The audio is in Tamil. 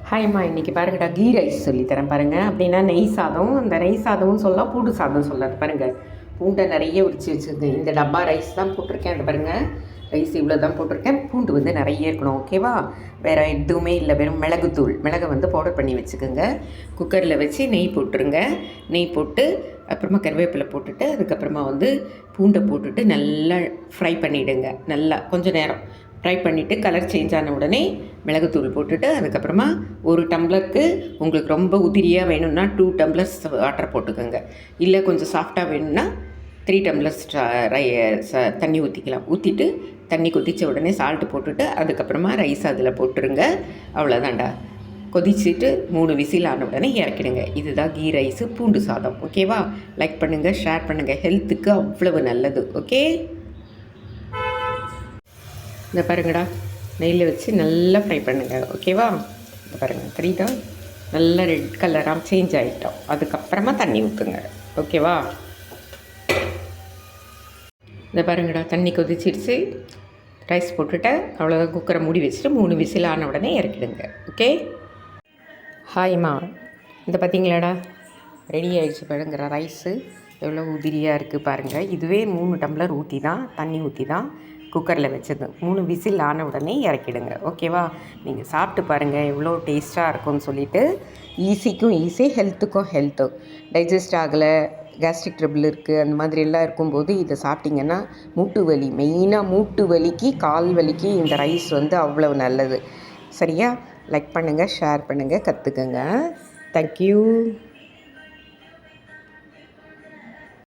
ஹாய்ம்மா, இன்றைக்கி பாருங்கடா கீ ரைஸ் சொல்லித்தரேன் பாருங்கள். அப்படின்னா நெய் சாதம், அந்த நெய் சாதமும் சொல்லலாம், பூண்டு சாதம் சொல்லலாம். பாருங்கள், பூண்டை நிறைய உரிச்சு வச்சுருங்க. இந்த டப்பா ரைஸ் தான் போட்டிருக்கேன். அது பாருங்கள், ரைஸ் இவ்வளோ தான் போட்டிருக்கேன். பூண்டு வந்து நிறைய இருக்கணும், ஓகேவா? வேறு எதுவுமே இல்லை, வெறும் மிளகுத்தூள், மிளகை வந்து பவுடர் பண்ணி வச்சுக்கோங்க. குக்கரில் வச்சு நெய் போட்டுருங்க. நெய் போட்டு அப்புறமா கருவேப்பிலை போட்டுட்டு அதுக்கப்புறமா வந்து பூண்டை போட்டுட்டு நல்லா ஃப்ரை பண்ணிவிடுங்க. நல்லா கொஞ்சம் நேரம் ஃப்ரை பண்ணிவிட்டு கலர் சேஞ்ச் ஆன உடனே மிளகுத்தூள் போட்டுட்டு அதுக்கப்புறமா ஒரு டம்ளருக்கு உங்களுக்கு ரொம்ப உதிரியாக வேணும்னா 2 டம்ளர்ஸ் வாட்டர் போட்டுக்கோங்க. இல்லை கொஞ்சம் சாஃப்டாக வேணும்னா 3 டம்ளர்ஸ் தண்ணி ஊற்றிக்கலாம். ஊற்றிட்டு தண்ணி கொதித்த உடனே சால்ட்டு போட்டுட்டு அதுக்கப்புறமா ரைஸ் அதில் போட்டுருங்க. அவ்வளோதான்டா. கொதிச்சுட்டு 3 விசில் ஆன உடனே இறக்கிடுங்க. இதுதான் கீ ரைஸு பூண்டு சாதம், ஓகேவா? லைக் பண்ணுங்கள், ஷேர் பண்ணுங்கள். ஹெல்த்துக்கு அவ்வளவு நல்லது, ஓகே? இந்த பாருங்கடா, நெய்யில் வச்சு நல்லா ஃப்ரை பண்ணுங்கள், ஓகேவா? இந்த பாருங்கள், தெரியுதா? நல்லா ரெட் கலராக சேஞ்ச் ஆகிட்டோம். அதுக்கப்புறமா தண்ணி ஊற்றுங்க, ஓகேவா? இந்த பாருங்கடா, தண்ணி கொதிச்சிடுச்சு. ரைஸ் போட்டுவிட்டேன். அவ்வளோதான். குக்கரை மூடி வச்சுட்டு 3 விசில் ஆன உடனே இறக்கிடுங்க, ஓகே? ஹாய்மா, இந்த பார்த்தீங்களாடா, ரெடி ஆகிடுச்சு பாருங்கிற ரைஸு. எவ்வளோ உதிரியாக இருக்குது பாருங்கள். இதுவே 3 டம்ளர் ஊற்றி தான், தண்ணி ஊற்றி தான் குக்கரில் வச்சது. 3 விசில் ஆன உடனே இறக்கிடுங்க, ஓகேவா? நீங்கள் சாப்பிட்டு பாருங்கள் எவ்வளோ டேஸ்ட்டாக இருக்கும்னு சொல்லிவிட்டு. ஈஸிக்கும் ஈஸி, ஹெல்த்துக்கும் ஹெல்த்து. டைஜஸ்ட் ஆகலை, கேஸ்ட்ரிக் ட்ரபிள் இருக்குது, அந்த மாதிரியெல்லாம் இருக்கும்போது இதை சாப்பிட்டிங்கன்னா மூட்டு வலி, மெயினாக மூட்டு வலிக்கு, கால் வலிக்கு இந்த ரைஸ் வந்து அவ்வளவு நல்லது. சரியா? லைக் பண்ணுங்கள், ஷேர் பண்ணுங்கள், கற்றுக்குங்க. தேங்க்யூ.